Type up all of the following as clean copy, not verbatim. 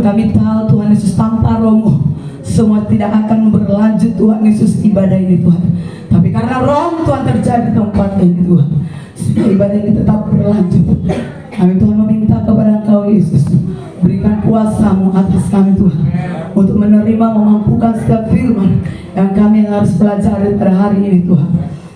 Kami tahu Tuhan Yesus tanpa rohmu semua tidak akan berlanjut Tuhan Yesus ibadah ini Tuhan. Tapi karena Roh Tuhan terjadi di tempat ini Tuhan, sehingga ibadah ini tetap berlanjut. Kami Tuhan meminta kepada Engkau Yesus, berikan kuasa-Mu atas kami Tuhan, untuk menerima memampukan setiap firman yang kami harus pelajari pada hari ini Tuhan.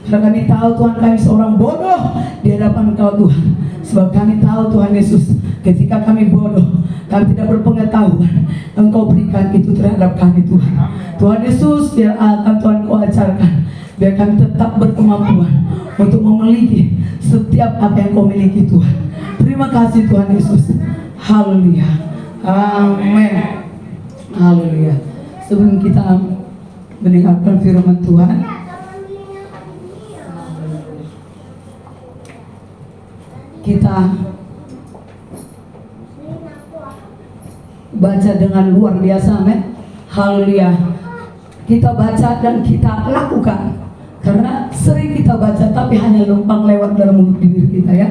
Karena kami tahu Tuhan kami seorang bodoh di hadapan Engkau Tuhan. Sebab kami tahu Tuhan Yesus, ketika kami bodoh, kami tidak berpengetahuan, Engkau berikan itu terhadap kami Tuhan. Tuhan Yesus, biar akan Tuhan Kau ajarkan, biar kami tetap berkemampuan untuk memiliki setiap apa yang Kau miliki Tuhan. Terima kasih Tuhan Yesus. Haleluya. Amin. Haleluya. Sebelum kita mendengarkan firman Tuhan, kita baca dengan luar biasa, amin. Haleluya. Kita baca dan kita lakukan, karena sering kita baca tapi hanya numpang lewat dalam mulut bibir kita ya.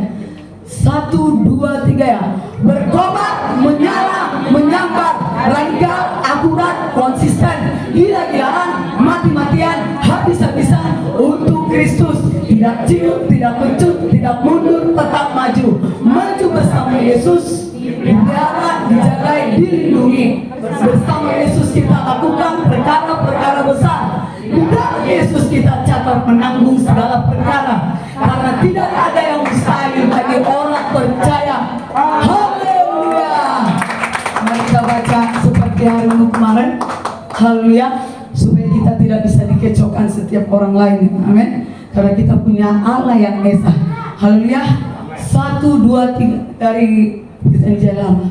1, 2, 3 ya. Berkobar, menyala, menyambar, radikal, akurat, konsisten, gila-gilaan, mati-matian, habis-habisan untuk Kristus. Tidak ciut, tidak kecut, tidak mundur, tetap maju. Maju bersama Yesus, dijaga, dijagai, dilindungi. Bersama Yesus kita lakukan perkara-perkara besar. Di dalam Yesus kita catat menanggung segala perkara. Karena tidak ada yang mustahil bagi orang percaya. Haleluya. Mari kita baca seperti hari Minggu kemarin. Haleluya. Supaya kita tidak bisa dikecohkan setiap orang lain. Amin. Karena kita punya Allah yang esa. Haleluya. 1, 2, 3 dari Perjanjian Lama.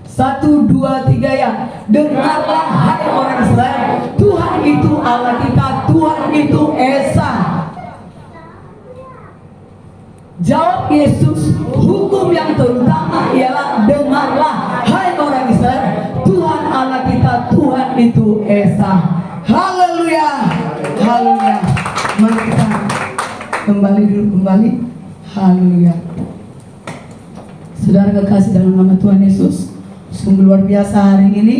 1, 2, 3 ya. Dengarlah hai orang Israel, Tuhan itu Allah kita, Tuhan itu esa. Jawab Yesus, hukum yang terutama ialah dengarlah hai orang Israel, Tuhan Allah kita, Tuhan itu esa. Haleluya. Haleluya. Mari kita kembali dulu. Haleluya. Saudara kekasih dalam nama Tuhan Yesus, sungguh luar biasa hari ini.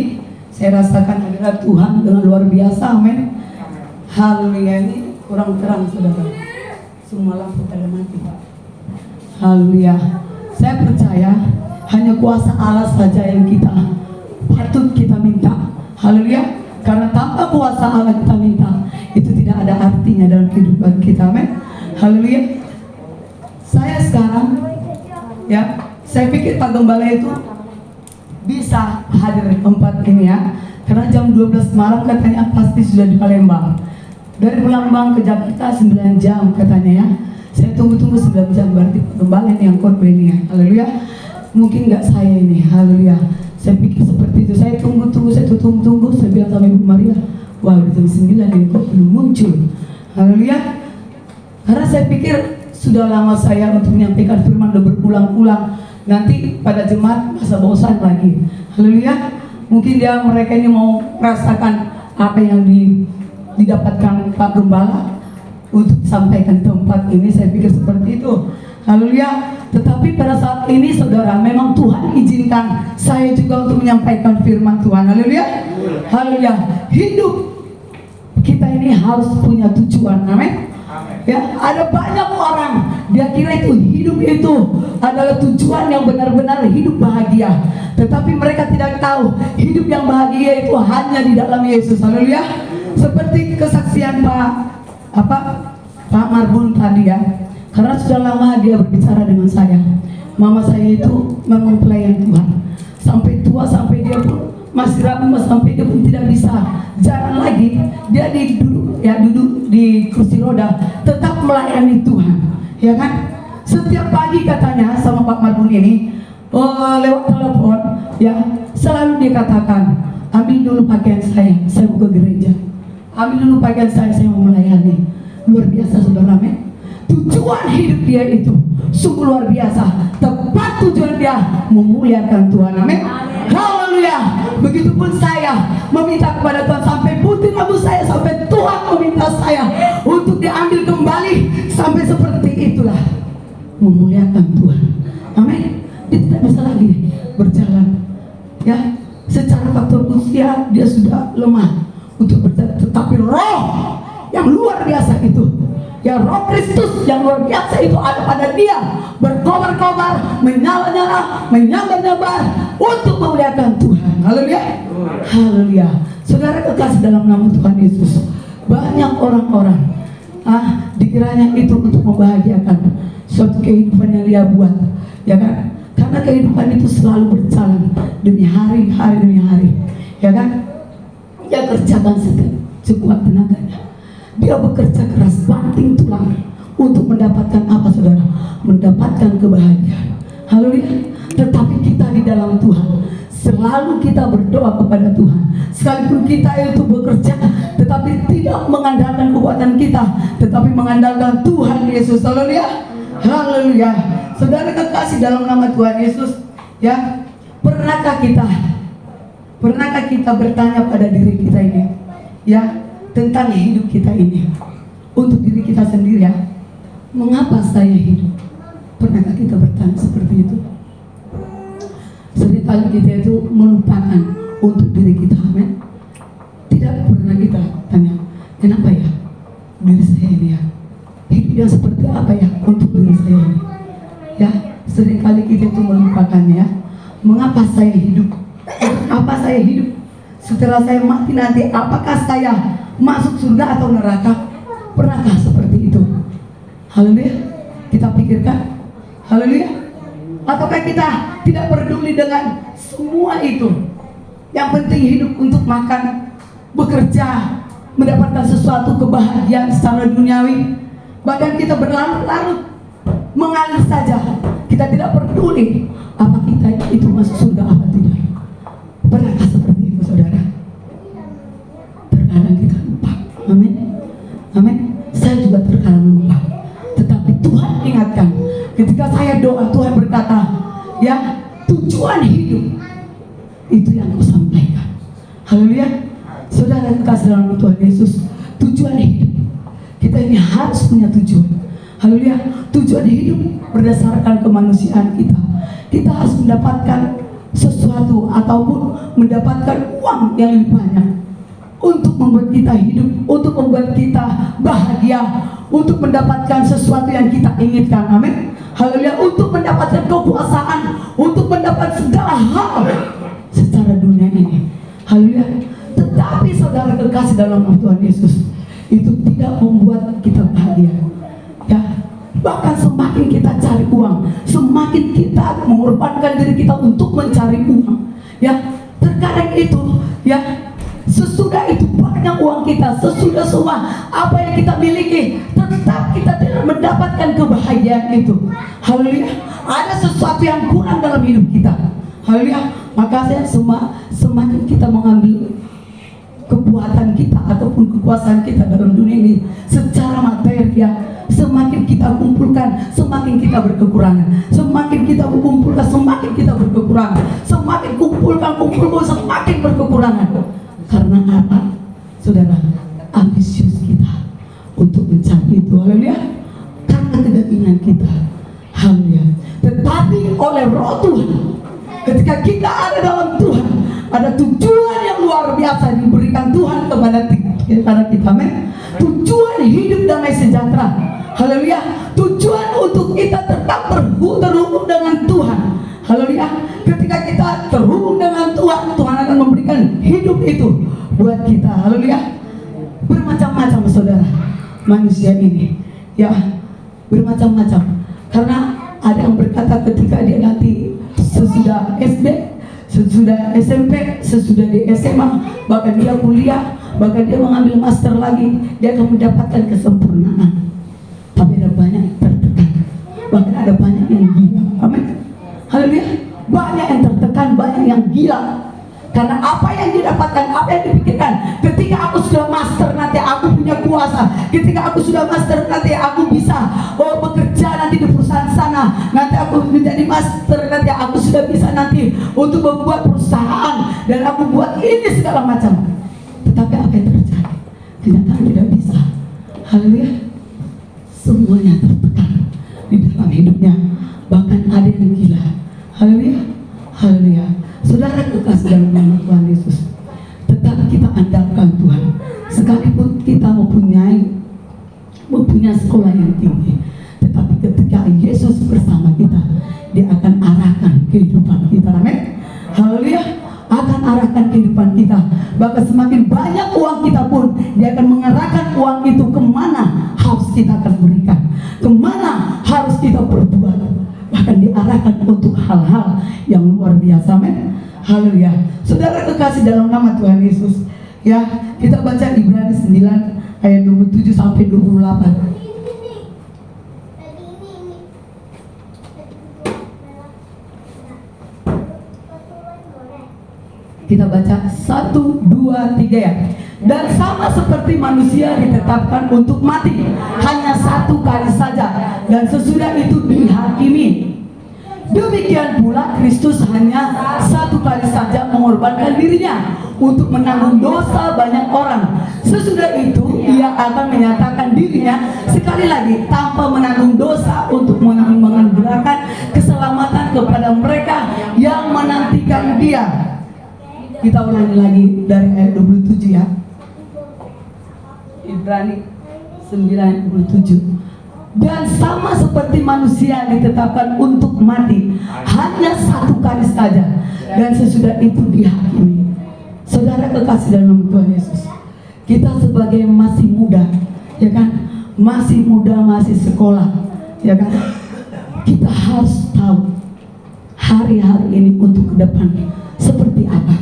Saya rasakan hadirat Tuhan dengan luar biasa, amin. Haleluya. Ini kurang terang saudara, semua lampu pada mati. Haleluya. Saya percaya hanya kuasa Allah saja yang kita patut kita minta. Haleluya. Karena tanpa kuasa Allah kita minta, itu tidak ada artinya dalam kehidupan kita, amin. Haleluya. Saya sekarang ya, saya pikir Pak Gembala itu bisa hadir di tempat ini ya, karena jam 12 malam katanya pasti sudah di Palembang. Dari Palembang ke Jakarta 9 jam katanya ya. Saya tunggu 9 jam, berarti Gembala ini yang khotbah ini ya. Haleluya. Mungkin nggak saya ini. Haleluya. Saya pikir seperti itu. Saya tunggu, saya tunggu. Saya bilang sama Ibu Maria, wah udah jam 9 ini kok belum muncul. Haleluya. Karena saya pikir sudah lama saya untuk menyampaikan firman udah berulang-ulang. Nanti pada jemaat masa bosan lagi. Haleluya. Mungkin mereka ini mau merasakan apa yang didapatkan Pak Gembala untuk sampaikan tempat ini. Saya pikir seperti itu. Haleluya. Tetapi pada saat ini saudara, memang Tuhan izinkan saya juga untuk menyampaikan firman Tuhan. Haleluya. Haleluya. Hidup kita ini harus punya tujuan. Amin. Ya, ada banyak orang dia kira itu hidup itu adalah tujuan yang benar-benar hidup bahagia, tetapi mereka tidak tahu hidup yang bahagia itu hanya di dalam Yesus. Haleluya. Seperti kesaksian Pak Marbun tadi ya, karena sudah lama dia berbicara dengan saya. Mama saya itu memang pelayan Tuhan sampai tua, sampai dia pun masih ragu, sampai dia pun tidak bisa jalan lagi. Dia duduk di kursi roda, tetap melayani Tuhan, ya kan? Setiap pagi katanya sama Pak Marbun ini, lewat telepon, ya selalu dia katakan, ambil dulu pakaian saya mau ke gereja. Ambil dulu pakaian saya mau melayani. Luar biasa saudara, men. Tujuan hidup dia itu sungguh luar biasa. Tepat tujuan dia memuliakan Tuhan, amin. Haleluya. Begitupun saya meminta kepada Tuhan sampai putih rambut saya, sampai Tuhan meminta saya untuk diambil kembali, sampai seperti itulah memuliakan Tuhan, amin. Dia tidak bisa lagi berjalan Ya, secara faktor usia dia sudah lemah untuk berjalan, tetapi roh yang luar biasa itu, ya roh Kristus yang luar biasa itu ada pada dia, berkobar-kobar, menyala-nyala, menyambar-nyambar untuk memuliakan Tuhan. Haleluya, haleluya. Saudara kekasih dalam nama Tuhan Yesus, banyak orang-orang dikiranya itu untuk membahagiakan suatu kehidupan yang dia buat, ya kan? Karena kehidupan itu selalu berjalan demi hari demi hari, ya kan? Dia kerjakan sekuat tenaganya. Dia bekerja keras banting tulang untuk mendapatkan apa, saudara? Mendapatkan kebahagiaan. Haleluya. Tetapi kita di dalam Tuhan, selalu kita berdoa kepada Tuhan. Sekalipun kita itu bekerja, tetapi tidak mengandalkan kekuatan kita, tetapi mengandalkan Tuhan Yesus. Haleluya, haleluya. Saudara kekasih dalam nama Tuhan Yesus, ya, pernahkah kita bertanya pada diri kita ini, ya, tentang hidup kita ini, untuk diri kita sendiri, ya, mengapa saya hidup? Pernahkah kita bertanya seperti itu? Seringkali kita itu melupakan untuk diri kita, amin. Tidak pernah kita tanya, kenapa ya diri saya ini, ya, hidupnya seperti apa ya untuk diri saya ini, ya. Seringkali kita itu melupakannya, ya. Mengapa saya hidup? Apa saya hidup? Setelah saya mati nanti, apakah saya masuk surga atau neraka? Pernahkah seperti itu? Haleluya. Kita pikirkan, haleluya. Ataukah kita tidak peduli dengan semua itu? Yang penting hidup untuk makan, bekerja, mendapatkan sesuatu kebahagiaan secara duniawi. Bahkan kita berlarut-larut mengalir saja. Kita tidak peduli apa kita itu masuk surga apa tidak. Pernahkah seperti itu, saudara? Terkadang kita lupa. Amin, amin. Saya juga terkadang lupa. Tetapi Tuhan ingatkan. Ketika saya doa, Tuhan berkata, ya, tujuan hidup itu yang aku sampaikan. Haleluya. Saudara kekasih dalam Tuhan Yesus, tujuan hidup kita ini harus punya tujuan. Haleluya. Tujuan hidup berdasarkan kemanusiaan kita. Kita harus mendapatkan sesuatu ataupun mendapatkan uang yang lebih banyak untuk membuat kita hidup, untuk membuat kita bahagia, untuk mendapatkan sesuatu yang kita inginkan. Amin. Haleluya. Untuk mendapatkan kekuasaan, untuk mendapat segala hal secara dunia ini. Haleluya. Tetapi saudara kekasih dalam Tuhan Yesus, itu tidak membuat kita bahagia, ya. Bahkan semakin kita cari uang, semakin kita mengorbankan diri kita untuk mencari uang, ya. Terkadang itu, ya, sesudah itu banyak uang kita, sesudah semua apa yang kita miliki, tetap kita tidak mendapatkan kebahagiaan itu. Haleluya. Ada sesuatu yang kurang dalam hidup kita. Haleluya. Maka saya semakin kita mengambil kekuatan kita ataupun kekuasaan kita dalam dunia ini secara materi, ya, semakin kita kumpulkan, semakin kita berkekurangan. Semakin kita kumpulkan, semakin kita berkekurangan. Semakin kumpulkan, semakin berkekurangan. Karena apa, saudara? Ambisius kita untuk mencari itu. Haleluya. Karena kedagingan kita. Haleluya. Tetapi oleh Roh Tuhan, ketika kita ada dalam Tuhan, ada tujuan yang luar biasa diberikan Tuhan kepada kita. Amin. Tujuan hidup damai sejahtera. Haleluya. Tujuan untuk kita tetap terhubung dengan Tuhan. Haleluya. Ketika kita terhubung dengan Tuhan, Tuhan akan memberikan hidup itu buat kita. Haleluya. Bermacam-macam, saudara, manusia ini, ya, bermacam-macam. Karena ada yang berkata ketika dia nanti sesudah SD, sesudah SMP, sesudah di SMA, bahkan dia kuliah, bahkan dia mengambil master lagi, dia akan mendapatkan kesempurnaan. Tapi ada banyak yang tertekan, bahkan ada banyak yang gila. Amin. Haleluya. Banyak yang tertekan, banyak yang gila. Karena apa yang didapatkan, apa yang dipikirkan, ketika aku sudah master nanti aku punya kuasa, ketika aku sudah master nanti aku bisa bekerja nanti di perusahaan sana, nanti aku menjadi master nanti aku sudah bisa nanti untuk membuat perusahaan dan aku buat ini segala macam. Tetapi apa yang terjadi? Kenyataan tidak bisa. Haleluya. Semuanya tertekan di dalam hidupnya, bahkan ada yang gila. Haleluya. Haleluya. Saudara kekasih dalam nama Tuhan Yesus, tetap kita andalkan Tuhan. Sekalipun kita mempunyai sekolah yang tinggi, tetapi ketika Yesus bersama kita, Dia akan arahkan kehidupan kita. Amin. Haleluya. Akan arahkan kehidupan kita. Bahkan semakin banyak uang kita pun, Dia akan mengarahkan uang itu kemana harus kita akan berikan, kemana harus kita berbuat. Bahkan diarahkan untuk hal-hal yang luar biasa. Amin. Haleluya. Saudara kekasih dalam nama Tuhan Yesus, ya, kita baca Ibrani 9 ayat 27 sampai 28. Kita baca 1, 2, 3 ya. Dan sama seperti manusia ditetapkan untuk mati hanya satu kali saja, dan sesudah itu dihakimi. Demikian pula Kristus hanya satu kali saja mengorbankan dirinya untuk menanggung dosa banyak orang. Sesudah itu Ia akan menyatakan dirinya sekali lagi tanpa menanggung dosa untuk menganugerahkan keselamatan kepada mereka yang menantikan Dia. Kita ulangi lagi dari ayat 27 ya. Ibrani 9:27. Dan sama seperti manusia ditetapkan untuk mati hanya satu kali saja, dan sesudah itu dihakimi. Saudara kekasih dalam Tuhan Yesus, kita sebagai masih muda, ya kan, masih muda, masih sekolah, ya kan, kita harus tahu hari-hari ini untuk ke depan seperti apa.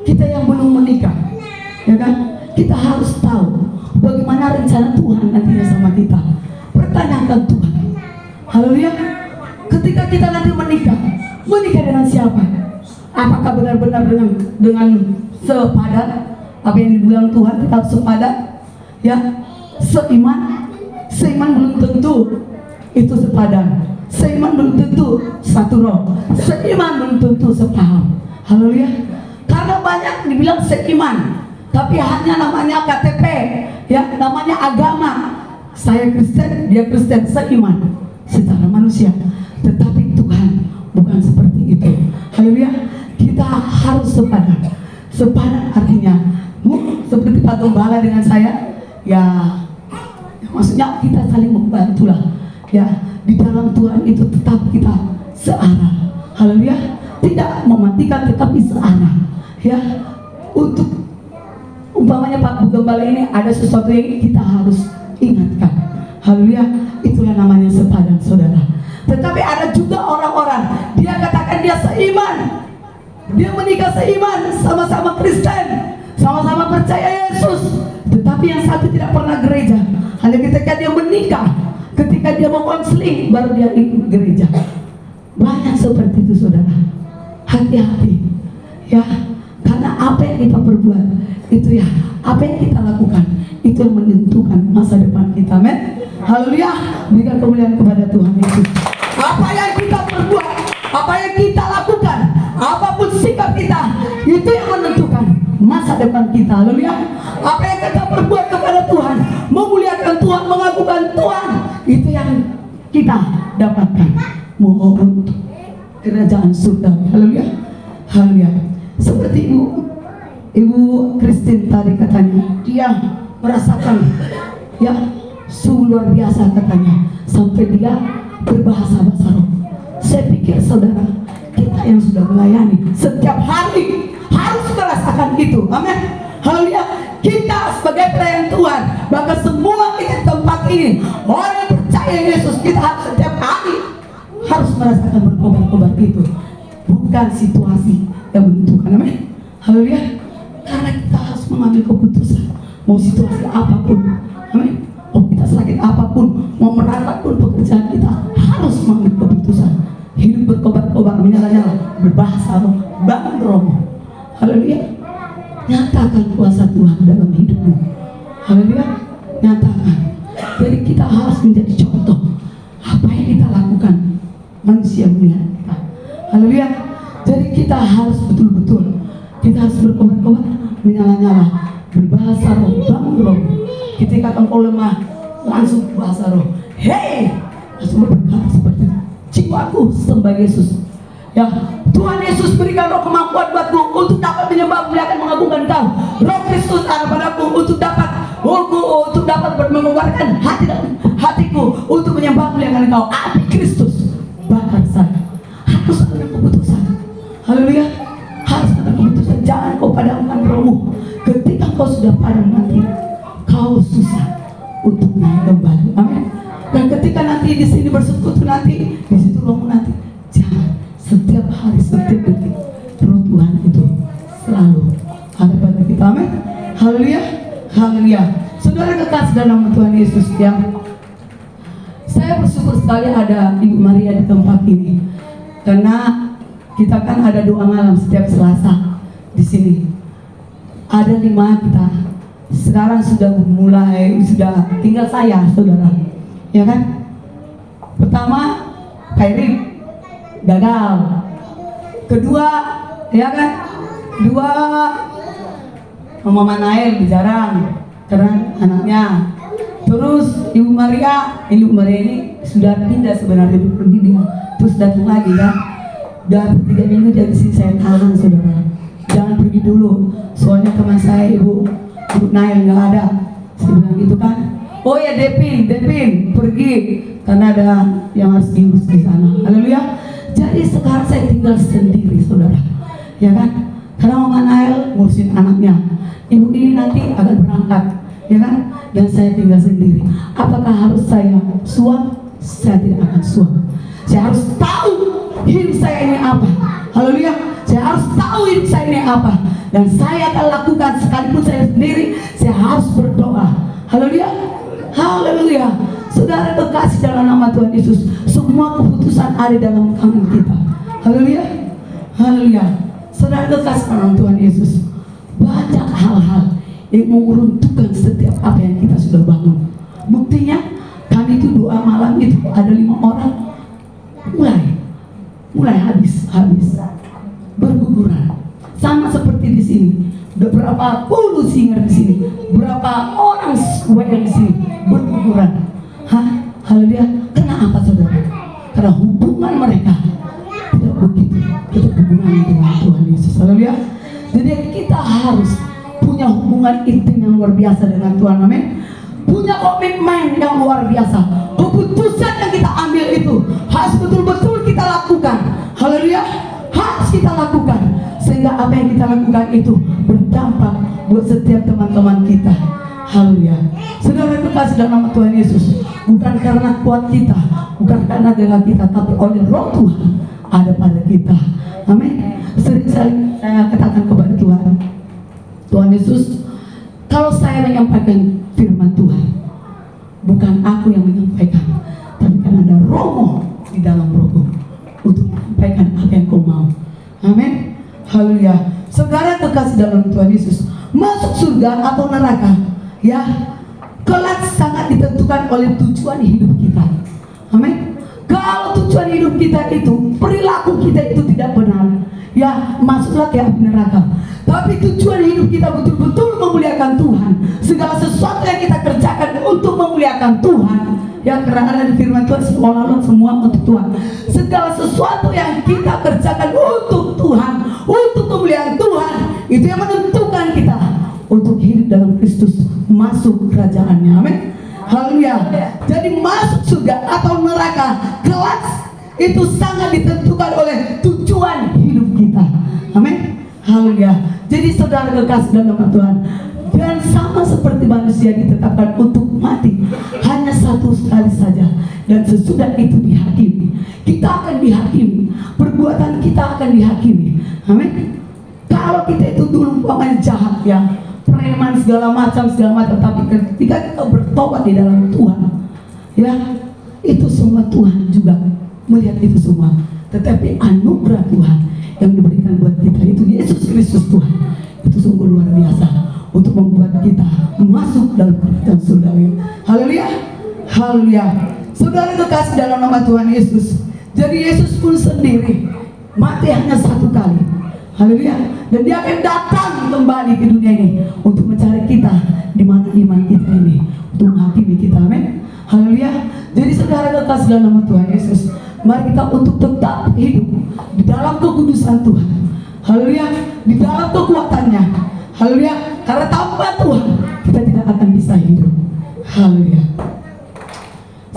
Kita yang belum menikah, ya kan, kita harus tahu bagaimana rencana Tuhan nantinya sama kita. Pertanyakan Tuhan. Haleluya. Ketika kita nanti menikah dengan siapa? Apakah benar-benar dengan sepadan apa yang dibilang Tuhan, kita harus sepadan, ya, seiman belum tentu itu sepadan, seiman belum tentu satu roh, seiman belum tentu sepaham. Haleluya. Karena banyak dibilang seiman, tapi hanya namanya KTP, ya, namanya agama. Saya Kristen, dia Kristen, seiman secara manusia. Tetapi Tuhan bukan seperti itu. Haleluya. Kita harus sepadan. Sepadan artinya seperti Pak Gembala dengan saya, ya, maksudnya kita saling membantulah, ya, di dalam Tuhan itu tetap kita searah. Haleluya. Tidak mematikan tetapi searah, ya. Untuk umpamanya Pak Gembala ini ada sesuatu yang kita harus ingatkan. Haleluya. Itulah namanya sepadan, saudara. Tetapi ada juga orang-orang, dia katakan dia seiman, dia menikah seiman, sama-sama Kristen, sama-sama percaya Yesus, tetapi yang satu tidak pernah gereja. Hanya ketika dia menikah, ketika dia mau konseling, baru dia ikut gereja. Banyak seperti itu, saudara. Hati-hati, ya, karena apa yang kita perbuat itu, ya, apa yang kita lakukan itu yang menentukan masa depan kita. Amin. Haleluya. Berikan kemuliaan kepada Tuhan Yesus. Apa yang kita perbuat, apa yang kita lakukan, apapun sikap kita, itu yang menentukan masa depan kita. Haleluya. Apa yang kita perbuat kepada Tuhan, memuliakan Tuhan, mengagungkan Tuhan, itu yang kita dapatkan. Mohon kerajaan surga. Haleluya. Haleluya. Seperti Ibu Christine tadi katanya, dia merasakan, ya, sungguh luar biasa katanya, sampai dia berbahasa-bahasa roh. Saya pikir saudara, kita yang sudah melayani setiap hari harus merasakan itu. Amin. Haleluya. Kita sebagai pelayan Tuhan, bahkan semua kita di tempat ini, orang yang percaya Yesus, kita harus setiap hari harus merasakan berkobar-kobar itu. Bukan situasi yang menentukan. Amin. Haleluya. Karena kita harus mengambil keputusan, mau situasi apapun. Amin. Mau kita sakit apapun, mau merata pun pekerjaan kita, harus mengambil keputusan. Hidup berkobar-kobar, menyala-nyala, berbahasa roh, bangun roh. Haleluya. Nyatakan kuasa Tuhan dalam hidupmu. Haleluya. Nyatakan. Jadi kita harus menjadi contoh. Apa yang kita lakukan, manusia melihat kita. Haleluya. Jadi kita harus betul-betul, kita harus berkobar-kobar, menyala-nyala, berbahasa roh, bangun roh. Ketika engkau lemah, langsung bahasa roh. Hei, langsung berkata seperti, jiwaku sembah Yesus, ya, Ya, Tuhan Yesus berikan roh kemampuan buatku untuk dapat menyembah, memuliakan, mengagungkan Kau. Roh Kristus ada padaku untuk dapat mengeluarkan hatiku untuk menyembah, memuliakan Kau. Api Kristus bakar saya. Harus ada keputusan. Haleluya. Harus ada keputusan. Jangan kau padamkan rohmu. Ketika kau sudah padam nanti, kau susah untuk naik kembali. Amin. Dan ketika nanti di sini bersekutu nanti, di situ rohmu nanti. Jangan setiap hari, setiap detik roh Tuhan itu selalu ada pada kita. Amin. Haleluya. Haleluya. Saudara kekasih dalam nama Tuhan Yesus, ya, saya bersyukur sekali ada Ibu Maria di tempat ini, karena kita kan ada doa malam setiap Selasa di sini. Ada 5 kita. Sekarang sudah tinggal saya, saudara, ya kan? Pertama, Kairin gagal. Kedua, ya kan? Kedua, Mama Nael jarang karena anaknya. Terus Ibu Maria ini sudah pindah sebenarnya pergi dia. Terus datang lagi kan. Dan 3 minggu dari sini saya tahan, saudara. Jangan pergi dulu. Soalnya teman saya Ibu Nael nggak ada. Saya bilang gitu kan. Oh ya Depin pergi karena ada yang harus diurus di sana. Haleluya. Jadi sekarang saya tinggal sendiri, saudara. Ya kan? Karena Mama Nael ngurusin anaknya. Ibu ini nanti akan berangkat, ya kan? Dan saya tinggal sendiri. Apakah harus saya suap? Saya tidak akan suap. Saya harus tahu hidup saya ini apa. Haleluya. Saya harus tahu hidup saya ini apa. Dan saya akan lakukan sekalipun saya sendiri. Saya harus berdoa. Haleluya. Haleluya. Saudara kekasih dalam nama Tuhan Yesus, semua keputusan ada dalam tangan kita. Haleluya. Haleluya. Saudara kekasih dalam Tuhan Yesus, banyak hal-hal yang menguntungkan setiap apa yang kita sudah bangun. Buktinya kami itu doa malam itu ada 5 orang mulai habis berguguran, sama seperti di sini. Udah berapa puluh singer di sini, berapa orang WL di sini berguguran. Haleluya. Kenapa, saudara? Karena hubungan mereka tidak begitu hubungan dengan Tuhan Yesus. Haleluya. Jadi kita harus punya hubungan intim yang luar biasa dengan Tuhan. Amin. Punya komitmen yang luar biasa. Keputusan yang kita ambil itu harus betul-betul kita lakukan. Haleluya. Harus kita lakukan, sehingga apa yang kita lakukan itu berdampak buat setiap teman-teman kita. Haleluya. Saudara kekasih dalam nama Tuhan Yesus, bukan karena kuat kita, bukan karena gagah kita, tapi oleh Roh Tuhan ada pada kita. Amin. Sering saya katakan kepada Tuhan Yesus, kalau saya menyampaikan firman Tuhan, bukan aku yang menyampaikan, tapi kan ada Roh di dalam Rohku untuk menyampaikan apa yang kau mau. Amin. Haleluya. Saudara kekasih dalam Tuhan Yesus, masuk surga atau neraka, ya, kelak sangat ditentukan oleh tujuan hidup kita. Amin. Kalau tujuan hidup kita itu, perilaku kita itu tidak benar, ya masuklah ke api neraka. Tapi tujuan hidup kita betul-betul memuliakan Tuhan. Segala sesuatu yang kita kerjakan untuk memuliakan Tuhan, ya, karena ada di firman Tuhan, seolah-olah semua untuk Tuhan. Segala sesuatu yang kita kerjakan untuk Tuhan, untuk memuliakan Tuhan, itu yang menentukan kita untuk hidup dalam Kristus, masuk kerajaannya. Amin. Haleluya. Jadi masuk surga atau neraka kelak itu sangat ditentukan oleh tujuan hidup kita. Amin. Haleluya. Jadi saudara kekasih dalam Tuhan, dan sama seperti manusia ditetapkan untuk mati hanya satu kali saja, dan sesudah itu dihakimi. Kita akan dihakimi, perbuatan kita akan dihakimi. Amin. Kalau kita itu dulu umpamanya jahat, ya, preman segala macam, tapi ketika kita bertobat di dalam Tuhan, ya, itu semua Tuhan juga melihat itu semua. Tetapi anugerah Tuhan yang diberikan buat kita itu Yesus Kristus Tuhan, itu sungguh luar biasa untuk membuat kita masuk dalam kerajaan surgawi. Haleluya. Haleluya. Saudara kekasih dalam nama Tuhan Yesus, jadi Yesus pun sendiri mati hanya satu kali. Haleluya. Dan dia akan datang kembali ke dunia ini untuk mencari kita di mana iman kita ini, untuk menghakimi kita. Amin. Haleluya. Jadi saudara kekasih dalam nama Tuhan Yesus, Mari kita untuk tetap hidup di dalam kekudusan Tuhan. Haleluya, di dalam kekuatannya. Haleluya, karena tanpa Tuhan kita tidak akan bisa hidup. Haleluya.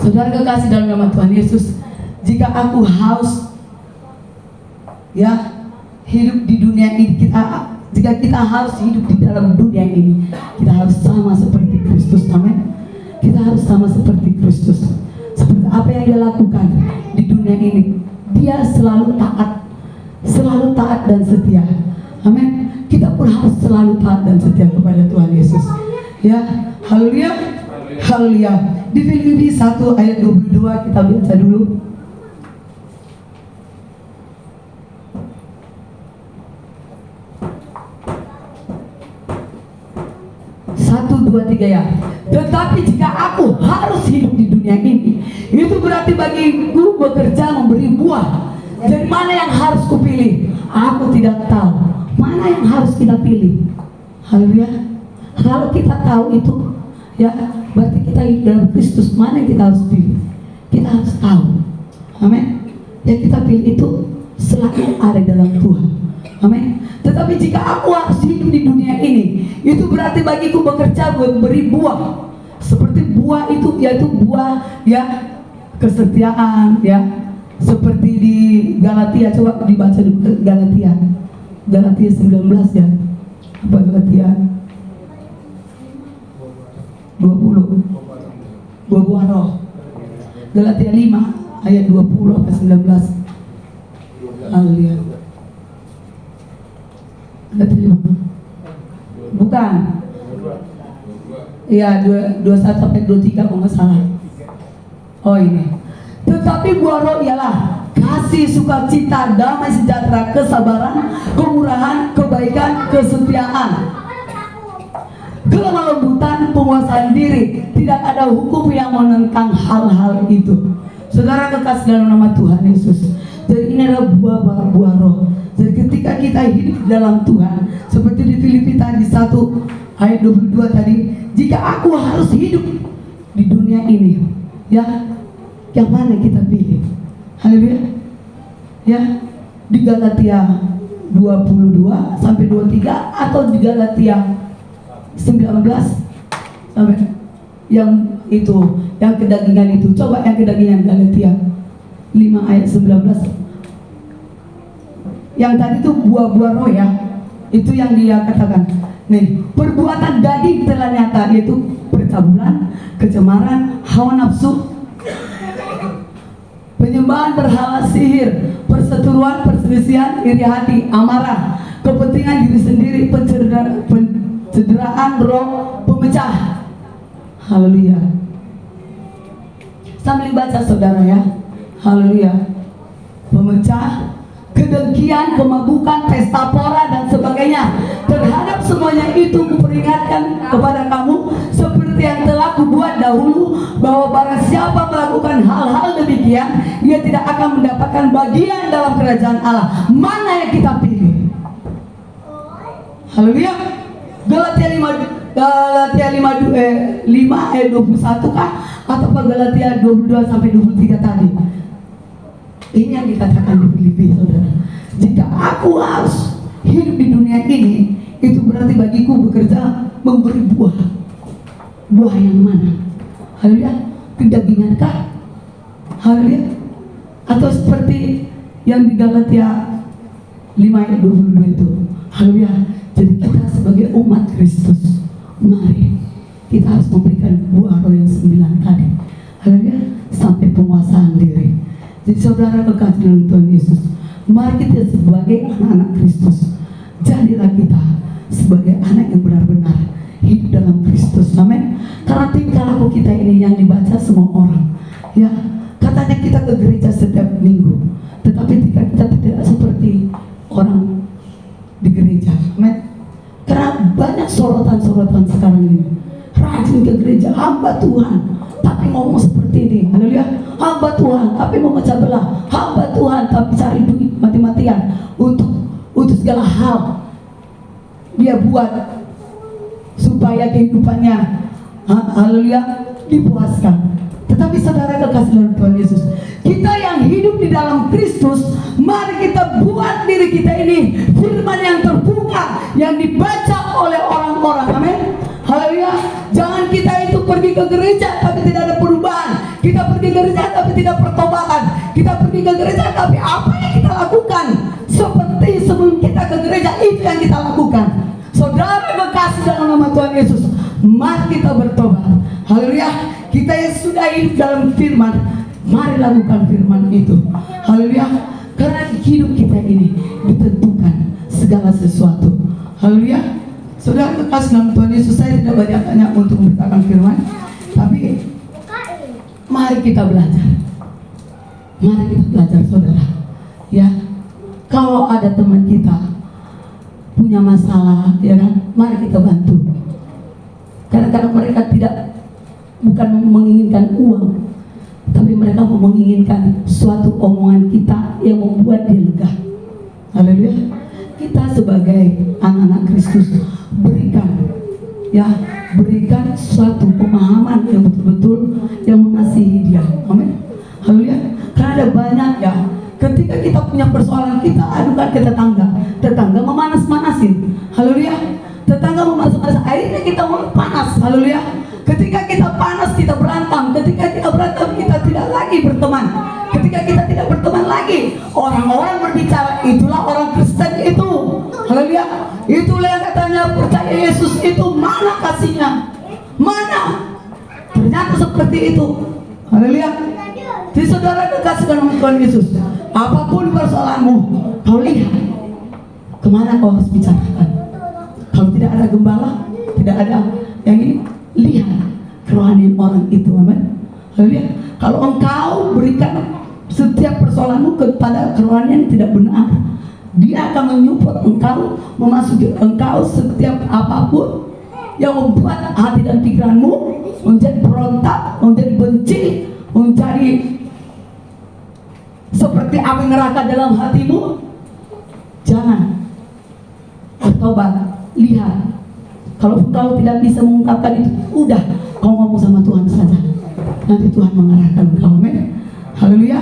Saudara kekasih dalam nama Tuhan Yesus, jika aku haus hidup di dunia ini, jika kita harus hidup di dalam dunia ini, kita harus sama seperti Kristus. Amin. Kita harus sama seperti Kristus. Seperti apa yang dia lakukan di dunia ini, dia selalu taat dan setia. Amin. Kita pun harus selalu taat dan setia kepada Tuhan Yesus. Ya, haleluya. Haleluya. Di Filipi 1 ayat 22 kita baca dulu. 1, 2, 3 ya. Tetapi jika aku harus hidup di dunia ini, itu berarti bagiku bekerja memberi buah. Jadi mana yang harus kupilih? Aku tidak tahu. Mana yang harus kita pilih? Haleluya. Kalau kita tahu itu, ya berarti kita hidup dalam Kristus. Mana yang kita harus pilih? Kita harus tahu. Amin. Yang kita pilih itu selalu ada dalam Tuhan. Amin. Tetapi jika aku harus hidup di dunia ini, itu berarti bagiku bekerja memberi buah. Seperti buah itu, yaitu buah kesetiaan, seperti di Galatia. Coba dibaca dulu Galatia 19 ya. Apa Galatia 20 buah roh. Galatia 5 ayat 20 sampai 19. Haleluya. Bukan. Iya, 21 sampai 23 kalau nggak salah. Oh ini. Tetapi buah roh ialah kasih, sukacita, damai sejahtera, kesabaran, kemurahan, kebaikan, kesetiaan, kelemah lembutan, penguasaan diri. Tidak ada hukum yang menentang hal-hal itu. Saudara kekasih dalam nama Tuhan Yesus. Jadi ini adalah buah roh. Jadi ketika kita hidup dalam Tuhan, seperti di Filipi tadi 1 ayat 22 tadi, jika aku harus hidup di dunia ini, yang mana kita pilih? Haleluya. Ya, di Galatia 22 sampai 23 atau di Galatia 19 sampai yang itu, yang kedagingan itu. Coba yang kedagingan Galatia 5 ayat 19. Yang tadi itu buah-buah roh ya. Itu yang dia katakan. Nih, perbuatan daging telah nyata, yaitu percabulan, kecemaran, hawa nafsu, penyembahan berhala, sihir, perseteruan, perselisihan, iri hati, amarah, kepentingan diri sendiri, pencederaan roh, pemecah. Haleluya. Sambil baca saudara ya. Haleluya. Pemecah, kedengkian, kemabukan, pesta pora dan sebagainya. Terhadap semuanya itu kuperingatkan kepada kamu, seperti yang telah kubuat dahulu, bahwa barang siapa melakukan hal-hal demikian, dia tidak akan mendapatkan bagian dalam kerajaan Allah. Mana yang kita pilih? Haleluya. Galatia 5 ayat 21 kah? Atau Galatia 22 sampai 23 tadi? Ini yang dikatakan di Filipi, saudara. Jika aku harus hidup di dunia ini, itu berarti bagiku bekerja memberi buah. Buah yang mana? Haleluya. Kedagingankah? Haleluya. Atau seperti yang di Galatia 5 ayat 22 itu. Haleluya. Jadi kita sebagai umat Kristus, mari kita harus memberikan buah roh yang 9 tadi. Haleluya. Sampai penguasaan diri. Jadi saudara kekasih dalam Tuhan Yesus, mari kita sebagai anak-anak Kristus, jadilah kita sebagai anak yang benar-benar hidup dalam Kristus. Amin. Karena tingkah laku kita ini yang dibaca semua orang. Ya, katanya kita ke gereja setiap minggu, tetapi kita tidak seperti orang di gereja. Amin. Karena banyak sorotan-sorotan sekarang ini. Rajin ke gereja, hamba Tuhan, tapi ngomong seperti ini. Haleluya. Hamba Tuhan tapi mau memecah belah, hamba Tuhan tapi cari duit mati-matian untuk segala hal dia buat supaya kehidupannya haleluya dipuaskan. Tetapi saudara kekasih dalam Tuhan Yesus, kita yang hidup di dalam Kristus, mari kita buat diri kita ini firman yang terbuka, yang dibaca oleh orang-orang. Amin. Haleluya. Jangan kita itu pergi ke gereja tapi tidak ada perubahan. Kita pergi ke gereja tapi tidak pertobatan. Kita pergi ke gereja tapi apa yang kita lakukan seperti sebelum kita ke gereja, itu yang kita lakukan. Saudara kekasih dalam nama Tuhan Yesus, mari kita bertobat. Haleluya. Kita yang sudah hidup dalam firman, mari lakukan firman itu. Haleluya. Karena hidup kita ini ditentukan segala sesuatu. Haleluya. Saudara kekasih dalam Tuhan Yesus, saya tidak banyak untuk memberitakan firman, tapi mari kita belajar. Mari kita belajar, saudara. Ya, kalau ada teman kita punya masalah, ya kan, mari kita bantu. Karena mereka bukan menginginkan uang, tapi mereka menginginkan suatu omongan kita yang membuat dia lega. Haleluya. Kita sebagai anak-anak Kristus berikan suatu pemahaman yang betul-betul yang mengasihi dia. Amin. Haleluya. Karena ada banyak ya, ketika kita punya persoalan, kita adukan ke tetangga memanas-manasin. Haleluya. Tetangga memanas-manasin, akhirnya kita panas. Haleluya. Ketika kita panas, kita berantem. Ketika kita berantem, kita tidak lagi berteman. Ketika kita tidak berteman lagi, orang-orang berbicara, itulah orang Kristen itu. Haleluya. Itulah yang katanya percaya Yesus itu, mana kasihnya? Mana? Ternyata seperti itu. Haleluya. Di saudara kekasih dalam Tuhan Yesus, apapun persoalanmu, kau lihat kemana kau harus bicarakan. Kalau tidak ada gembala, tidak ada yang ini, lihat kerohanian orang itu. Amin. Haleluya. Kalau engkau berikan setiap persoalanmu kepada kerohanian yang tidak benar, dia akan menyupport engkau, memasuki engkau setiap apapun yang membuat hati dan pikiranmu menjadi berontak, menjadi benci, menjadi seperti api neraka dalam hatimu. Jangan bertobat. Lihat, kalau engkau tidak bisa mengungkapkan itu, udah kau ngomong sama Tuhan saja, nanti Tuhan mengarahkan engkau. Amin. Haleluya.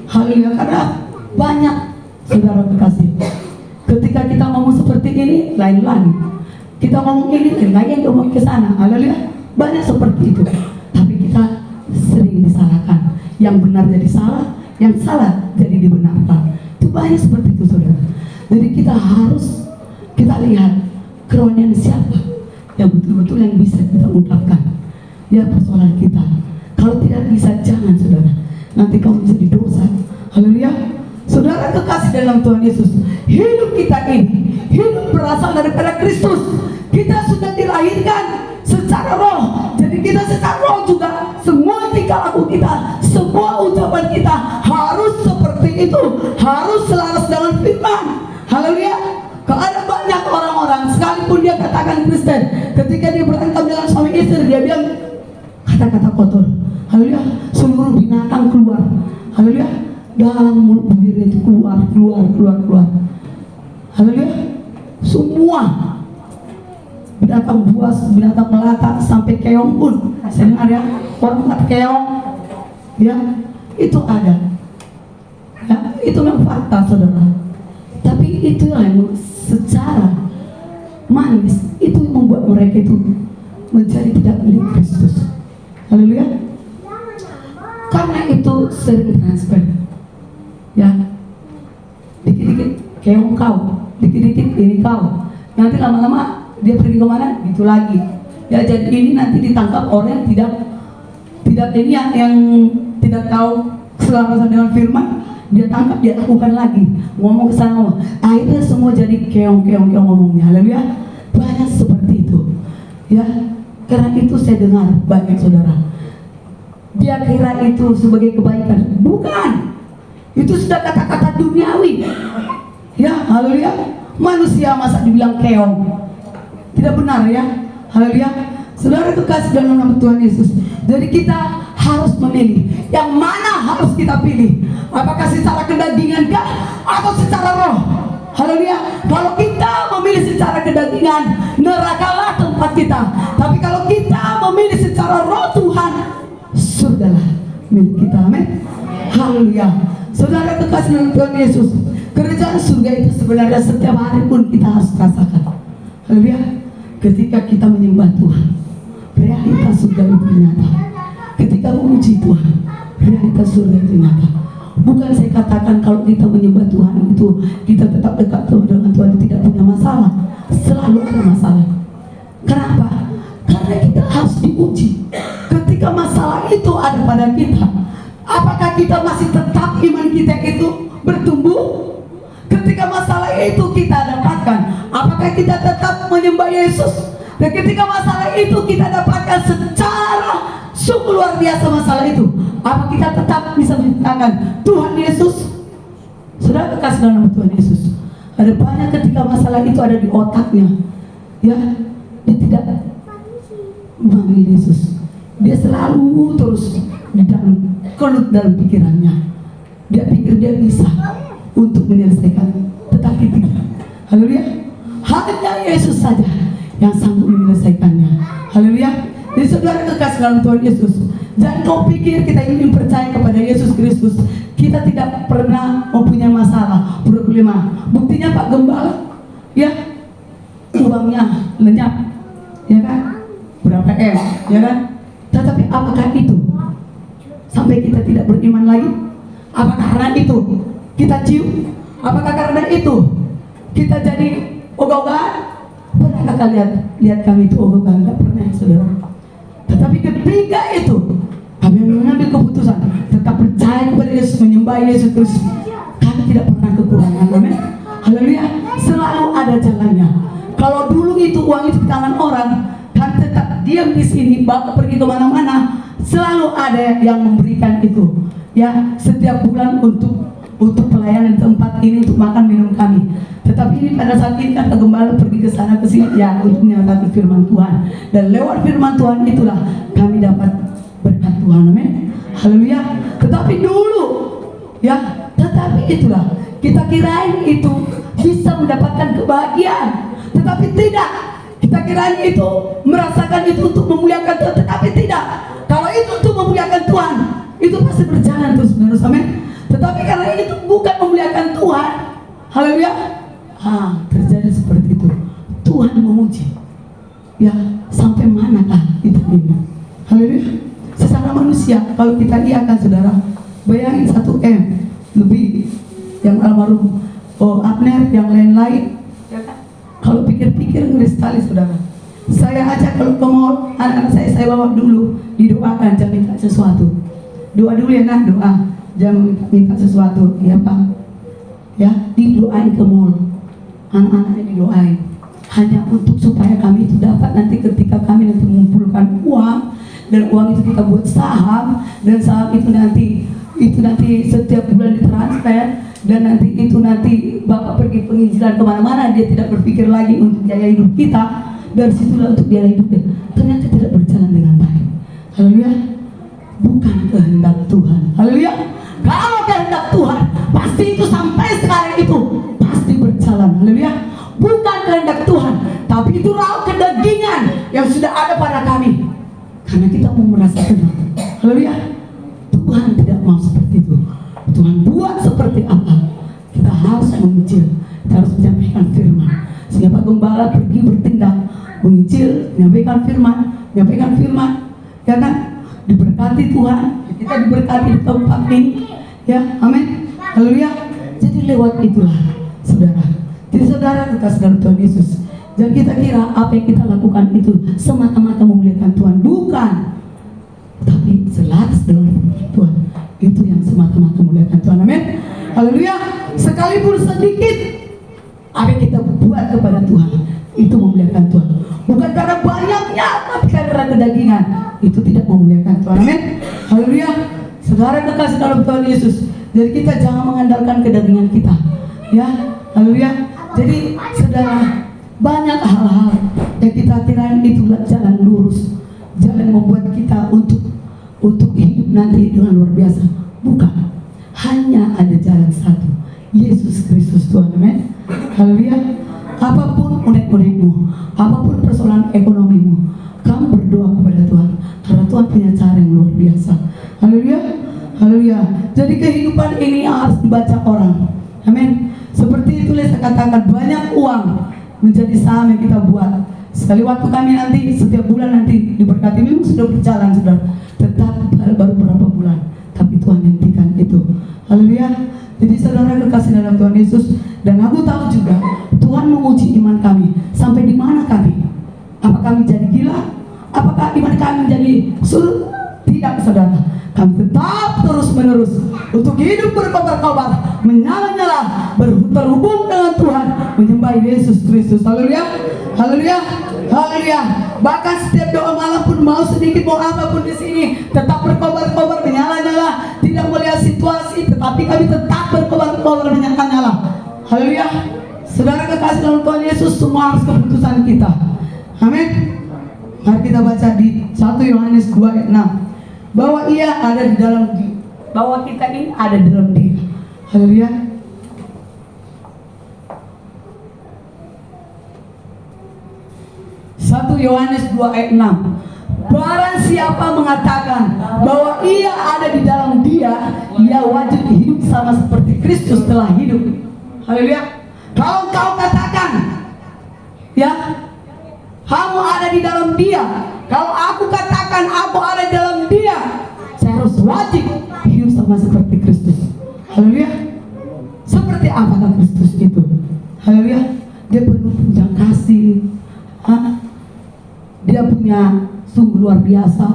Haleluya. Karena banyak saudara kekasih, ketika kita ngomong seperti ini, lain lagi. Kita ngomong ini, lain lagi yang ngomong ke sana. Haleluya. Banyak seperti itu. Tapi kita sering disalahkan. Yang benar jadi salah, yang salah jadi dibenarkan. Itu banyak seperti itu, saudara. Jadi kita lihat kerohanian siapa yang betul-betul yang bisa kita ungkapkan ya persoalan kita. Kalau tidak bisa, jangan, saudara. Nanti kamu menjadi dosa. Haleluya. Saudara kekasih dalam Tuhan Yesus, hidup kita ini hidup berasal daripada Kristus. Kita sudah dilahirkan secara roh, jadi kita secara roh juga. Semua tingkah laku kita, semua ucapan kita harus seperti itu, harus selaras dengan firman. Haleluya. Kalau ada banyak orang-orang, sekalipun dia katakan Kristen, ketika dia berantem dengan suami istri, dia bilang kata-kata kotor. Haleluya. Seluruh binatang keluar. Haleluya. Dalam mulut bibirnya itu keluar. Haleluya. Semua binatang buas, binatang melata, sampai keong pun. Saya dengar ya, orang kata keong, ya itu ada. Ya, itu memang fakta, saudara. Tapi itu yang secara manis itu yang membuat mereka itu menjadi tidak milik Kristus. Haleluya. Karena itu sering transfer. Ya, dikit-dikit keong kau, dikit-dikit ini kau. Nanti lama-lama dia pergi kemana? Itu lagi. Ya, jadi ini nanti ditangkap orang yang tidak ini yang tidak tahu selarasan dengan firman. Dia tangkap, dia lakukan lagi, ngomong ke sana. Akhirnya semua jadi keong ngomongnya. Haleluya. Banyak seperti itu. Ya, karena itu saya dengar banyak saudara. Dia kira itu sebagai kebaikan. Bukan. Itu sudah kata-kata duniawi. Ya, haleluya. Manusia masa dibilang keong? Tidak benar ya. Haleluya. Saudara kekasih dalam nama Tuhan Yesus. Jadi kita harus memilih yang mana harus kita pilih. Apakah secara kedagingan kah atau secara roh? Haleluya. Kalau kita memilih secara kedagingan, nerakalah tempat kita. Tapi kalau kita memilih secara roh Tuhan, surgalah milik kita. Amin. Haleluya. Saudara kekasih dalam Tuhan Yesus, kerajaan surga itu sebenarnya setiap hari pun kita harus rasakan. Haleluya. Ketika kita menyembah Tuhan, realitas surga itu nyata. Ketika memuji Tuhan, realitas surga itu nyata. Bukan saya katakan kalau kita menyembah Tuhan itu kita tetap dekat dengan Tuhan, tidak punya masalah. Selalu ada masalah. Kenapa? Karena kita harus diuji. Ketika masalah itu ada pada kita, apakah kita masih tetap iman kita itu bertumbuh? Ketika masalah itu kita dapatkan, apakah kita tetap menyembah Yesus? Dan ketika masalah itu kita dapatkan secara sungguh luar biasa masalah itu, apa kita tetap bisa menyatakan Tuhan Yesus? Saudara kekasih dalam Tuhan Yesus, ada banyak ketika masalah itu ada di otaknya, ya, dia tidak memanggil Yesus. Dia selalu terus di dalam kelut dalam pikirannya. Dia pikir dia bisa untuk menyelesaikan, tetapi tidak. Haleluya. Hanya Yesus saja yang sanggup menyelesaikannya. Haleluya. Jadi saudara kekasih dalam Tuhan Yesus, jangan kau pikir kita ingin percaya kepada Yesus Kristus kita tidak pernah mempunyai masalah, problema. Buktinya Pak Gembala, ya, uangnya lenyap, ya kan, berapa M, ya kan. Tetapi apakah itu sampai kita tidak beriman lagi? Apakah karena itu kita cium? Apakah karena itu kita jadi ogah-ogahan? Pernahkah kalian lihat kami itu ogah-ogahan? Tidak pernah, saudara. Tetapi ketika itu kami mengambil keputusan tetap percaya kepada Yesus, menyembah Yesus Kristus, kami tidak pernah kekurangan. Amin. Haleluya. Selalu ada jalannya. Kalau dulu itu uang itu di tangan orang, kami tetap diam di sini, bapak pergi kemana-mana, selalu ada yang memberikan itu, ya, setiap bulan untuk pelayanan tempat ini, untuk makan minum kami. Tetapi ini pada saat ini kan Gembala pergi ke sana ke sini, ya, untuk menyatakan firman Tuhan, dan lewat firman Tuhan itulah kami dapat berkat Tuhan. Amin. Haleluya. Tetapi dulu, ya, tetapi itulah kita kirain itu bisa mendapatkan kebahagiaan, tetapi tidak. Kita kirain itu merasakan itu untuk memuliakan Tuhan, tetapi tidak. Kalau itu untuk memuliakan Tuhan, itu pasti berjalan terus menerus. Amin. Tetapi karena itu bukan memuliakan Tuhan, haleluya, terjadi seperti itu. Tuhan memuji, ya, sampai manakah kita ini? Haleluya. Secara manusia, kalau kita lihatkan saudara, bayangin 1 M lebih yang almarhum Abner, yang lain-lain, ya kan? Kalau pikir-pikir ngeri sekali saudara. Saya ajak kalau ke mall, anak-anak saya bawa dulu, didoakan, jangan minta sesuatu. Doa dulu ya nak, doa, jangan minta sesuatu, ya Pak. Ya, didoain ke mall, anak-anaknya didoain, hanya untuk supaya kami itu dapat nanti ketika kami nanti mengumpulkan uang, dan uang itu kita buat saham, dan saham itu nanti setiap bulan ditransfer, dan nanti Bapak pergi penginjilan kemana-mana, dia tidak berpikir lagi untuk biaya hidup kita, dari situlah untuk biaya hidupnya. Ternyata tidak berjalan dengan baik. Haleluya. Bukan kehendak Tuhan. Haleluya. Kalau kehendak Tuhan, pasti itu sampai sekarang itu pasti berjalan. Haleluya. Bukan kehendak Tuhan, tapi itu raut kedagingan yang sudah ada pada kami. Karena kita mau merasa tenang. Haleluya. Tuhan tidak mau seperti itu. Tuhan buat seperti apa? Kita harus menginjil, kita harus menyampaikan firman. Sehingga Pak Gembala pergi bertindak, menginjil, menyampaikan firman, ya kan? Diberkati Tuhan, kita diberkati di tempat ini, ya, amin. Haleluya. Jadi lewat itulah, saudara. Jadi saudara kekasih dalam Tuhan Yesus, jangan kita kira apa yang kita lakukan itu semata-mata memuliakan Tuhan, bukan. Tapi selaras dengan Tuhan, itu yang semata-mata memuliakan Tuhan. Amin. Haleluya. Sekalipun sedikit apa yang kita buat kepada Tuhan, itu memuliakan Tuhan. Bukan karena banyaknya, tapi karena kedagingan, itu tidak memuliakan Tuhan. Amin. Haleluya. Saudara kekasih dalam Tuhan Yesus, jadi kita jangan mengandalkan kedagingan kita, ya. Haleluya. Jadi saudara, banyak hal-hal yang kita kirain itu jalan lurus, jalan membuat kita untuk hidup nanti dengan luar biasa. Bukan. Hanya ada jalan satu, Yesus Kristus Tuhan. Amin. Haleluya. Apapun unek-unekmu, apapun persoalan ekonomimu, kamu berdoa kepada Tuhan, karena Tuhan punya cara yang luar biasa. Haleluya. Haleluya. Jadi kehidupan ini harus dibaca orang. Amin. Seperti itulah saya katakan, banyak uang menjadi saham yang kita buat. Sekali waktu kami nanti setiap bulan nanti diberkati, memang sudah berjalan sudah, tetap baru berapa bulan, tapi Tuhan hentikan itu. Haleluya. Jadi saudara kekasih dalam Tuhan Yesus, dan aku tahu juga Tuhan menguji iman kami sampai di mana kami. Apakah kami jadi gila? Apakah iman kami menjadi surut? Tidak saudara. Kami tetap terus menerus untuk hidup berkobar-kobar, menyala-nyala, terhubung dengan Tuhan, menyembah Yesus Kristus. Haleluya, haleluya, haleluya. Bahkan setiap doa malam pun, mau sedikit mau apapun di sini, tetap berkobar-kobar, menyala-nyala, tidak melihat situasi, tetapi kami tetap berkobar-kobar, menyala-nyala. Haleluya. Saudara kekasih dalam Tuhan Yesus, semua harus keputusan kita. Amin. Mari kita baca di 1 Yohanes 2 ayat 6. Bahwa ia ada di dalam dia, bahwa kita ini ada di dalam dia. Haleluya. Satu Yohanes 2 ayat 6. Barang siapa mengatakan bahwa ia ada di dalam dia, ia wajib hidup sama seperti Kristus telah hidup. Haleluya. Kalau kau katakan, ya, kamu ada di dalam dia, kalau aku katakan aku ada di dalam dia, saya harus wajib hidup sama seperti Kristus. Haleluya. Seperti apakah Kristus itu? Haleluya. Dia penuh punya kasih. Dia punya sungguh luar biasa,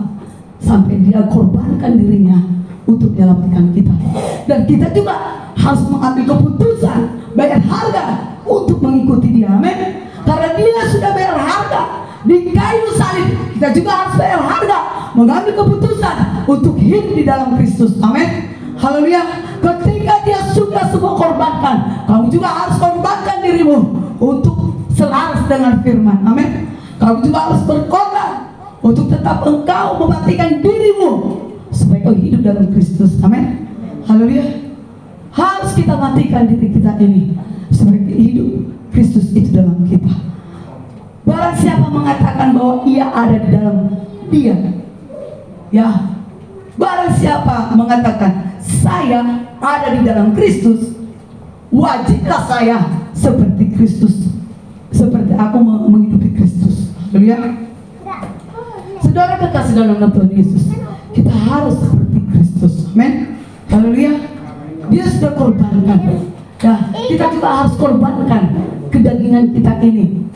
sampai dia korbankan dirinya untuk menyelamatkan kita. Dan kita juga harus mengambil keputusan, bayar harga untuk mengikuti dia. Amin. Karena dia sudah bayar harga di kayu salib, kita juga harus bayar harga, mengambil keputusan untuk hidup di dalam Kristus. Amin. Haleluya. Ketika dia sudah semua korbankan, kamu juga harus korbankan dirimu untuk selaras dengan firman. Amin. Kamu juga harus berkorban untuk tetap engkau mematikan dirimu supaya kau hidup dalam Kristus. Amin. Haleluya. Harus kita matikan diri kita ini supaya hidup Kristus itu dalam kita. Barang siapa mengatakan bahwa ia ada di dalam dia, ya, barang siapa mengatakan saya ada di dalam Kristus, wajiblah saya seperti Kristus, seperti aku menghidupi Kristus. Haleluya. Saudara kekasih dalam Tuhan Yesus, kita harus seperti Kristus. Amin. Haleluya. Dia sudah korbankan. Nah, kita juga harus korbankan kedagingan kita ini.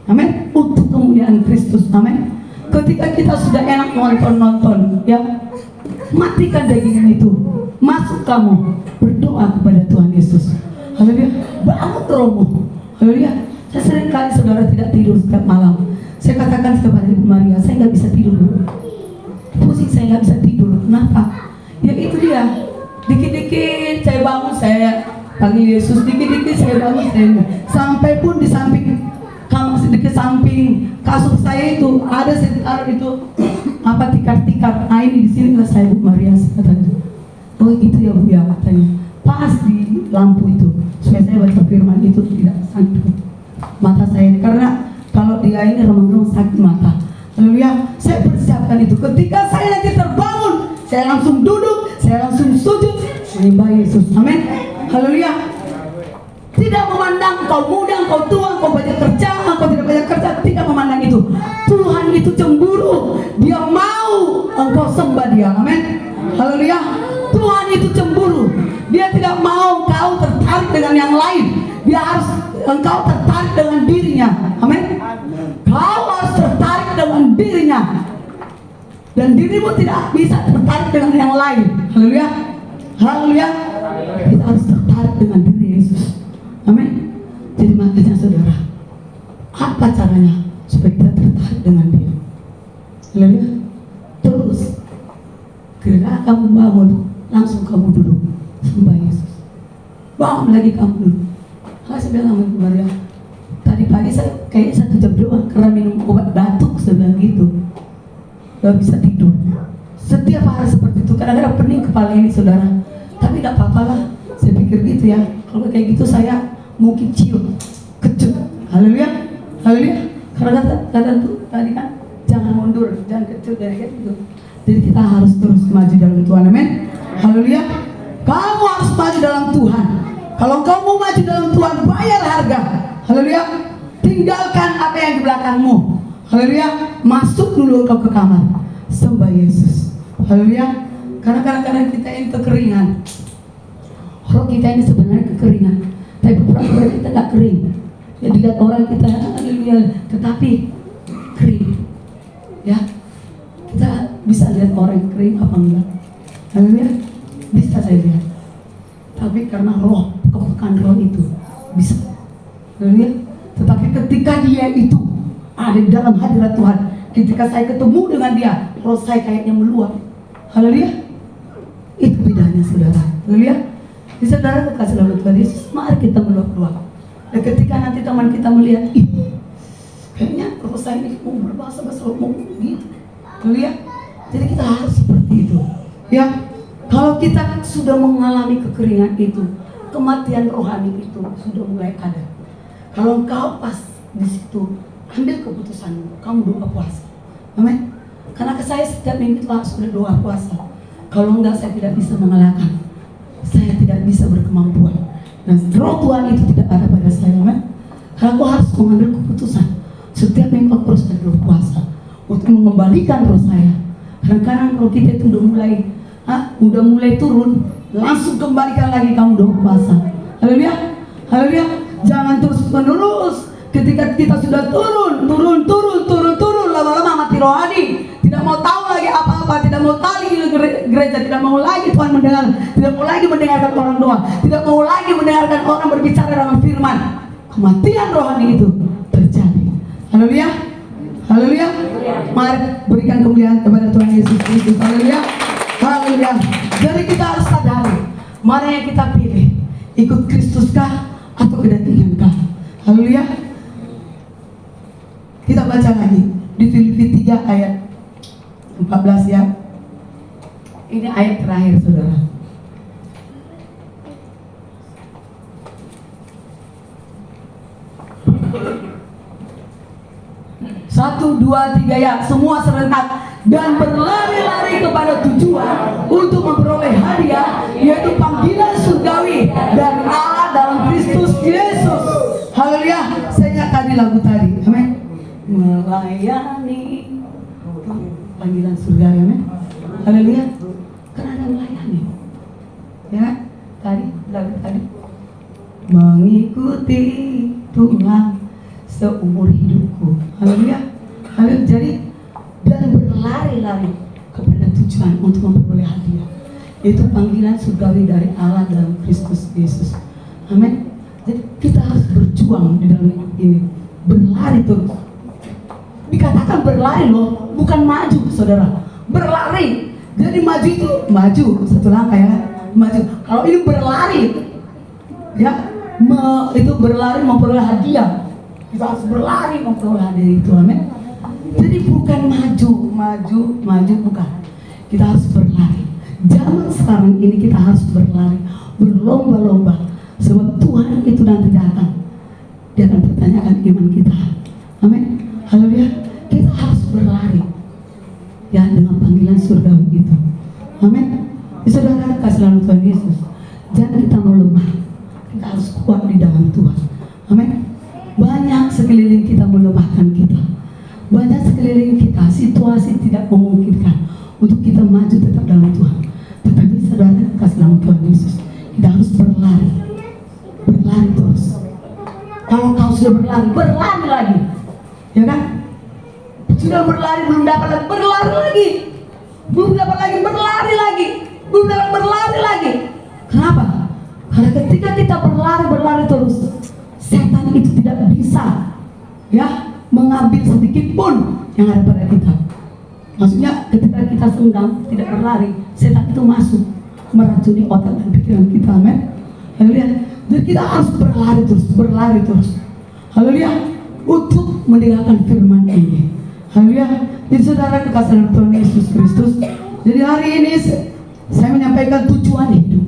Amin. Untuk kemuliaan Kristus. Amin. Ketika kita sudah enak nonton, ya, matikan dagingan itu. Masuk kamu berdoa kepada Tuhan Yesus. Haleluya. Bangun rohmu. Haleluya. Saya sering kali saudara tidak tidur setiap malam. Saya katakan kepada Ibu Maria, saya nggak bisa tidur. Pusing, saya nggak bisa tidur. Kenapa? Ya itu dia. Dikit-dikit saya bangun, saya panggil Yesus, dikit-dikit saya bangun, sampai pun di samping kamar, sedikit samping kasur saya itu ada sekitar itu apa tikar-tikar. Nah ini di sini lah saya Bu Maria katanya. Oh itu ya Bu ya katanya. Pas di lampu itu supaya saya baca firman itu tidak sakit mata saya ini. Karena kalau dia ini remang-remang sakit mata. Haleluya. Saya persiapkan itu. Ketika saya nanti terbangun, saya langsung duduk, saya langsung sujud menyembah Yesus. Amin. Haleluya. Tidak memandang kau muda, kau tua, kau banyak kerja, kau tidak banyak kerja, tidak memandang itu. Tuhan itu cemburu. Dia mau engkau sembah dia. Amin. Haleluya. Tuhan itu cemburu. Dia tidak mau kau tertarik dengan yang lain. Dia harus engkau tertarik dengan dirinya. Amin. Kau harus tertarik dengan dirinya. Dan dirimu tidak bisa tertarik dengan yang lain. Haleluya. Haleluya. Kita harus tertarik dengan diri Yesus. Amin. Jadi makanya saudara, apa caranya supaya kita tertarik dengan dia? Haleluya. Terus ketika kamu bangun, langsung kamu duduk sembah Yesus. Bangun lagi kamu duduk. Saya bilang sama Ibu Maria, tadi pagi saya kayak 1 jam doang karena minum obat batuk, saya bilang gitu. Gak bisa tidur. Setiap hari seperti itu. Kadang-kadang pening kepala ini saudara. Tapi gak apa-apa lah. Saya pikir gitu ya. Kalau kayak gitu saya mungkin cium, kecut. Haleluya. Haleluya. Karena kadang tuh tadi kan jangan mundur, jangan kecut dari gitu. Jadi kita harus terus maju dalam Tuhan. Amin. Haleluya. Kamu harus maju dalam Tuhan. Kalau kamu mau maju dalam Tuhan, bayar harga. Haleluya. Tinggalkan apa yang di belakangmu. Haleluya. Masuk dulu kau ke kamar. Sembah Yesus. Haleluya. Karena kadang-kadang kita ini kekeringan. Kalau kita ini sebenarnya kekeringan, tapi pura-pura kita gak kering. Ya dilihat orang kita, haleluya, tetapi kering. Ya, kita bisa lihat orang yang kering apa enggak. Haleluya. Bisa saya lihat. Tapi karena roh, kepekaan roh itu bisa. Haleluya. Tetapi ketika dia itu ada di dalam hadirat Tuhan, ketika saya ketemu dengan dia, roh saya kayaknya meluap. Haleluya. Itu bedanya saudara. Haleluya. Di saudara kekasih dalam Tuhan Yesus, mari kita meluap-luap. Dan ketika nanti teman kita melihat, kayaknya roh saya ini mau berbahasa-bahasa mau gitu. Haleluya. Jadi kita harus seperti itu. Ya. Kalau kita sudah mengalami kekeringan itu, kematian rohani itu sudah mulai ada. Kalau engkau pas di situ, ambil keputusan, kamu doa puasa. Amin. Karena saya setiap minggu itu sudah doa puasa. Kalau enggak, saya tidak bisa mengalahkan. Saya tidak bisa berkemampuan. Dan roh Tuhan itu tidak ada pada saya. Amin. Karena aku harus mengambil keputusan. Setiap minggu aku harus berdoa puasa untuk mengembalikan roh saya. Kadang-kadang kalau kita itu udah mulai turun, langsung kembalikan lagi kamu doa puasa. Haleluya. Haleluya. Jangan terus menerus. Ketika kita sudah turun, lama-lama mati rohani, tidak mau tahu lagi apa-apa, tidak mau tahu lagi gereja, tidak mau lagi Tuhan mendengar, tidak mau lagi mendengarkan orang doa, tidak mau lagi mendengarkan orang berbicara dengan firman. Kematian rohani itu terjadi. Haleluya. Haleluya. Mari berikan kemuliaan kepada Tuhan Yesus Kristus. Haleluya. Haleluya. Jadi kita harus sadari mana yang kita pilih, ikut Kristuskah atau kedatangankah. Haleluya. Kita baca lagi di Filipi 3 ayat 14 ya. Ini ayat terakhir saudara. Satu, dua, tiga ya, semua serentak. Dan berlari-lari kepada tujuan untuk memperoleh hadiah, yaitu panggilan surgawi dari Allah dalam Kristus Yesus. Haleluya. Saya ingat tadi lagu tadi, amin. Melayani panggilan surgawi, amin. Haleluya. Kan ada melayani, ya. Tadi lagu tadi, mengikuti Tuhan seumur hidupku. Haleluya. Haleluya. Jadi dan berlari-lari kepada tujuan untuk memperoleh hadiah, yaitu panggilan surgawi dari Allah dalam Kristus Yesus. Amin. Jadi kita harus berjuang di dalam hidup ini, berlari terus. Dikatakan berlari loh, bukan maju saudara. Berlari. Jadi maju itu maju satu langkah ya, maju. Kalau ini berlari, ya, itu berlari memperoleh hadiah. Kita harus berlari memperoleh hadiah itu. Amin. Jadi bukan maju bukan. Kita harus berlari. Zaman sekarang ini kita harus berlari, berlomba-lomba. Sebab Tuhan itu nanti datang, dia akan pertanyakan iman kita. Amin. Haleluya. Kita harus berlari, ya, dengan panggilan surgawi itu. Amin. Saudara kasih dalam Tuhan Yesus, jangan kita mau lemah. Kita harus kuat di dalam Tuhan. Amin. Banyak sekeliling kita melemahkan kita. Banyak sekeliling kita situasi tidak memungkinkan untuk kita maju tetap dalam Tuhan. Tetapi saudara kasih dalam Tuhan Yesus, kita harus berlari terus. Kalau kau sudah berlari lagi, ya kan? Sudah berlari belum dapat lagi, berlari lagi, belum dapat lagi, berlari lagi, belum dapat berlari lagi. Kenapa? Karena ketika kita berlari terus, setan itu tidak bisa, ya, mengambil sedikit pun yang ada pada kita. Maksudnya ketika kita senggang, tidak berlari, setan itu masuk meracuni otak dan pikiran kita. Amin. Haleluya. Jadi kita harus berlari terus. Haleluya. Untuk mendengarkan firman ini. Haleluya. Jadi saudara kekasih Tuhan Yesus Kristus, jadi hari ini saya menyampaikan tujuan hidup.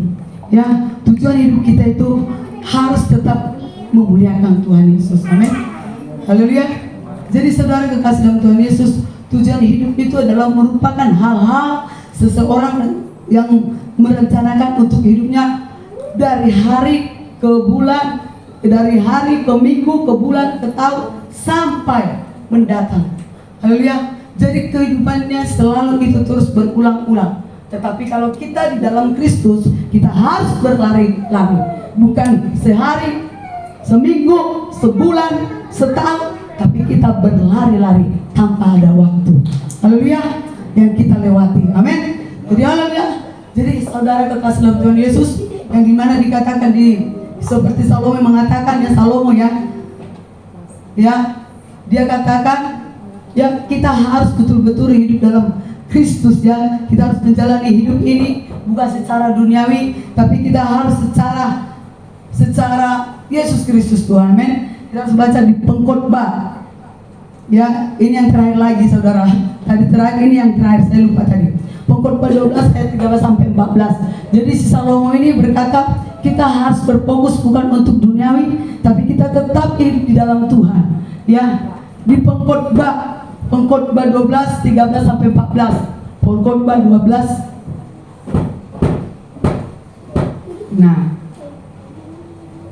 Ya, tujuan hidup kita itu harus tetap memuliakan Tuhan Yesus. Amin. Haleluya. Jadi saudara kekasih dalam Tuhan Yesus, tujuan hidup itu adalah merupakan hal-hal seseorang yang merencanakan untuk hidupnya dari hari ke bulan, dari hari ke minggu, ke bulan, ke tahun, sampai mendatang. Haleluya. Jadi kehidupannya selalu itu terus berulang-ulang. Tetapi kalau kita di dalam Kristus, kita harus berlari-lari. Bukan sehari, seminggu, sebulan, setahun, tapi kita berlari-lari tanpa ada waktu. Haleluya. Yang kita lewati. Amin. Jadi haleluya. Jadi saudara kekasih dalam Tuhan Yesus, yang dimana dikatakan di seperti Salomo mengatakan, ya Salomo ya, dia katakan ya kita harus betul-betul hidup dalam Kristus ya. Kita harus menjalani hidup ini bukan secara duniawi, tapi kita harus secara Yesus Kristus Tuhan. Amin. Kita harus baca di Pengkhotbah. Ya, ini yang terakhir lagi saudara. Tadi terakhir, ini yang terakhir, saya lupa tadi. Pengkhotbah 12 ayat 13 sampai 14. Jadi si Salomo ini berkata, kita harus berfokus bukan untuk duniawi, tapi kita tetap hidup di dalam Tuhan. Ya, di Pengkhotbah 12 13 sampai 14. Pengkhotbah 12. Nah,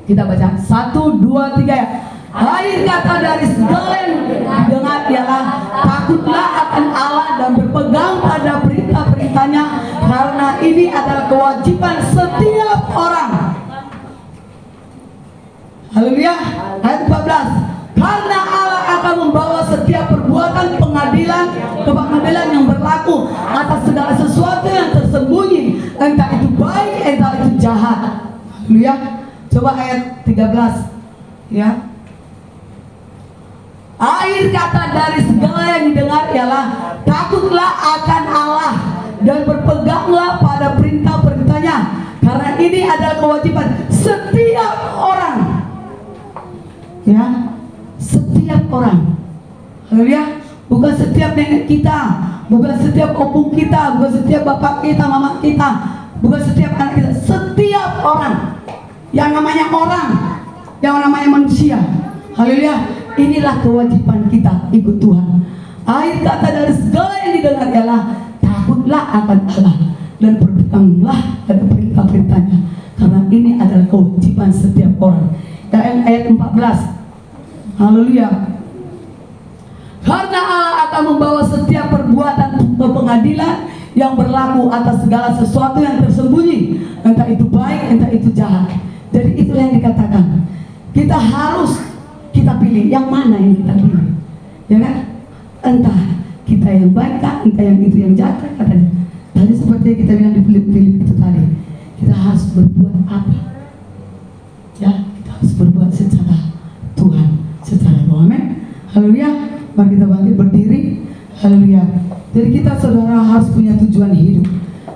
kita baca 1, 2, 3 ya. Akhir kata dari segala yang didengar ialah takutlah akan Allah dan berpegang pada perintah-perintahnya, karena ini adalah kewajiban setiap orang. Haleluya. Ayat 14. Karena Allah akan membawa setiap perbuatan ke pengadilan yang berlaku atas segala sesuatu yang tersembunyi, entah itu baik, entah itu jahat. Haleluya. Coba ayat 13 ya. Akhir kata dari segala yang didengar ialah takutlah akan Allah dan berpeganglah pada perintah-perintahnya, karena ini adalah kewajiban setiap orang. Ya, setiap orang. Haleluya. Bukan setiap nenek kita, bukan setiap opung kita, bukan setiap bapak kita, mama kita, bukan setiap anak kita, setiap orang. Yang namanya orang, yang namanya manusia. Haleluya. Inilah kewajiban kita ikut Tuhan. Akhir kata dari segala yang didengar ialah takutlah akan Allah dan berpeganglah pada perintah-perintahnya, karena ini adalah kewajiban setiap orang. Dan ayat 14. Haleluya. Karena Allah akan membawa setiap perbuatan ke pengadilan yang berlaku atas segala sesuatu yang tersembunyi, entah itu baik, entah itu jahat. Jadi itulah yang dikatakan. Kita pilih yang mana yang kita pilih, ya kan? Entah kita yang baik kah, entah yang itu yang jahat katanya. Tadi seperti yang kita bilang di Filip itu tadi, kita harus berbuat apa? Ya, kita harus berbuat secara Tuhan, secara roh. Amin. Haleluya. Mari kita bangkit berdiri. Haleluya. Jadi kita saudara harus punya tujuan hidup.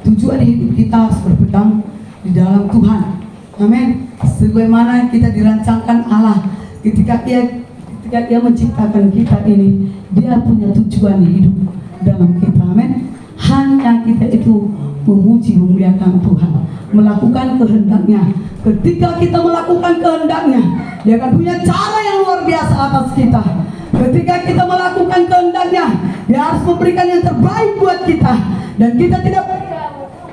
Tujuan hidup kita harus berpegang di dalam Tuhan. Amin. Sebagaimana kita dirancangkan Allah. Ketika dia menciptakan kita ini, dia punya tujuan hidup dalam kita. Amin. Hanya kita itu memuji, memuliakan Tuhan, melakukan kehendaknya. Ketika kita melakukan kehendaknya, dia akan punya cara yang luar biasa atas kita. Ketika kita melakukan kehendaknya, dia harus memberikan yang terbaik buat kita. Dan kita tidak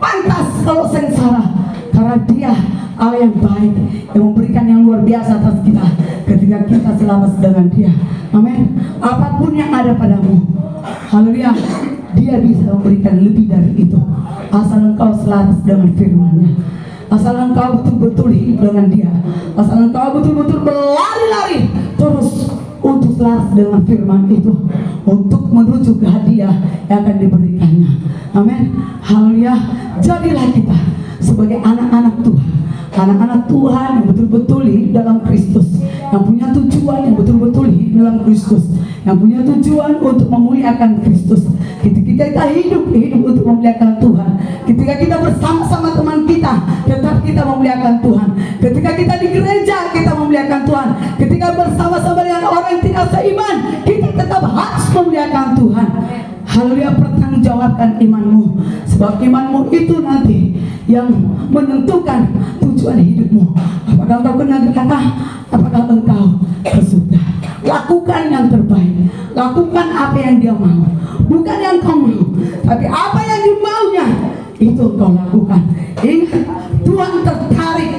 pantas kalau sengsara, karena dia Allah yang baik, yang memberikan yang luar biasa atas kita ketika kita selaras dengan dia. Amin. Apapun yang ada padamu, haleluya, dia bisa memberikan lebih dari itu, asal engkau selaras dengan firman-Nya, asal engkau betul-betul hidup dengan dia, asal engkau betul-betul berlari-lari terus untuk selaras dengan firman itu, untuk menuju ke hadiah yang akan diberikannya. Amin. Haleluya. Jadilah kita sebagai anak-anak Tuhan, anak-anak Tuhan yang betul-betul hidup dalam Kristus, yang punya tujuan yang betul-betul hidup dalam Kristus, yang punya tujuan untuk memuliakan Kristus. Ketika kita hidup untuk memuliakan Tuhan, ketika kita bersama-sama teman kita, tetap kita memuliakan Tuhan. Ketika kita di gereja, kita memuliakan Tuhan. Ketika bersama-sama dengan orang yang tidak seiman, kita tetap harus memuliakan Tuhan. Haleluya. Pertanggungjawabkan imanmu, sebab imanmu itu nanti yang menentukan tujuan hidupmu. Apakah engkau ke neraka, apakah engkau ke surga. Lakukan yang terbaik, lakukan apa yang dia mau, bukan yang kau mau, tapi apa yang dimaunya. itu engkau lakukan. Ingat, Tuhan tertarik.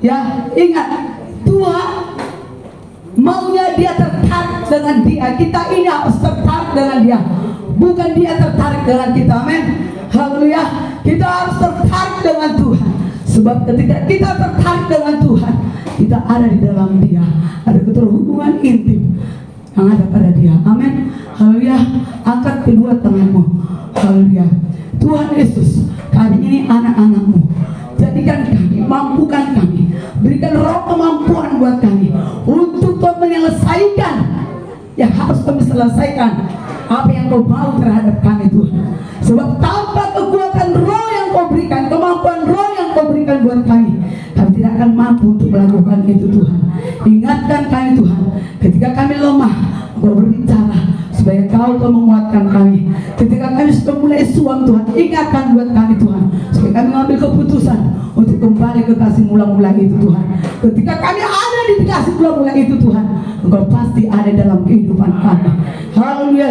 Ya, ingat, Tuhan maunya dia tertarik dengan dia. Kita ini harus tertarik dengan dia, bukan dia tertarik dengan kita. Amin. Haleluya. Kita harus tertarik dengan Tuhan. Sebab ketika kita tertarik dengan Tuhan, kita ada di dalam dia. Ada keterhubungan intim yang ada pada dia. Amin. Haleluya. Angkat kedua tanganmu. Haleluya. Tuhan Yesus, kami ini anak-anak-Mu. Jadikan kami, mampukan kami, berikan roh kemampuan buat kami untuk Tuhan menyelesaikan yang harus kami selesaikan, apa yang Kau mau terhadap kami Tuhan. Sebab tanpa kekuatan roh yang Kau berikan, kemampuan roh yang Kau berikan buat kami tidak akan mampu untuk melakukan itu Tuhan. Ingatkan kami Tuhan, ketika kami lemah, Kau berbicara supaya Kau menguatkan kami. Ketika kami sudah mulai suam Tuhan, ingatkan buat kami Tuhan, supaya kami mengambil keputusan untuk kembali ke kasih mula-mula itu Tuhan. Ketika kami ada di kasih mula-mula itu Tuhan, Engkau pasti ada dalam kehidupan kami. Haleluya,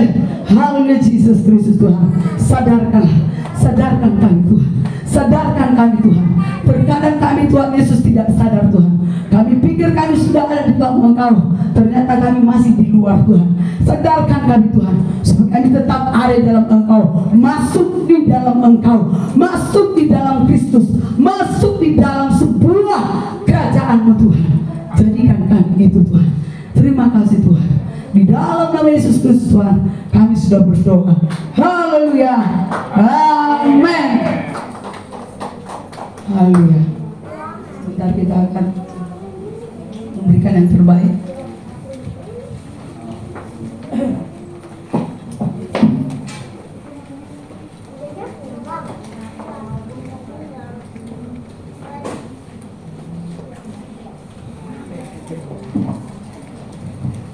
haleluya Yesus Kristus Tuhan. Sadarkan kami Tuhan, sadarkan kami Tuhan. Terkadang kami Tuhan Yesus tidak sadar Tuhan. Kami pikir kami sudah ada di dalam Engkau, ternyata kami masih di luar Tuhan. Sadarkan kami Tuhan, supaya kami tetap ada di dalam Engkau, masuk di dalam Engkau, masuk di dalam Kristus, masuk di dalam sebuah kerajaan-Mu Tuhan. Jadikan kami itu Tuhan. Terima kasih Tuhan. Di dalam nama Yesus Kristus Tuhan, kami sudah berdoa. Haleluya. Amin. Haleluya. Sebentar kita akan memberikan yang terbaik.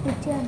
Hujan.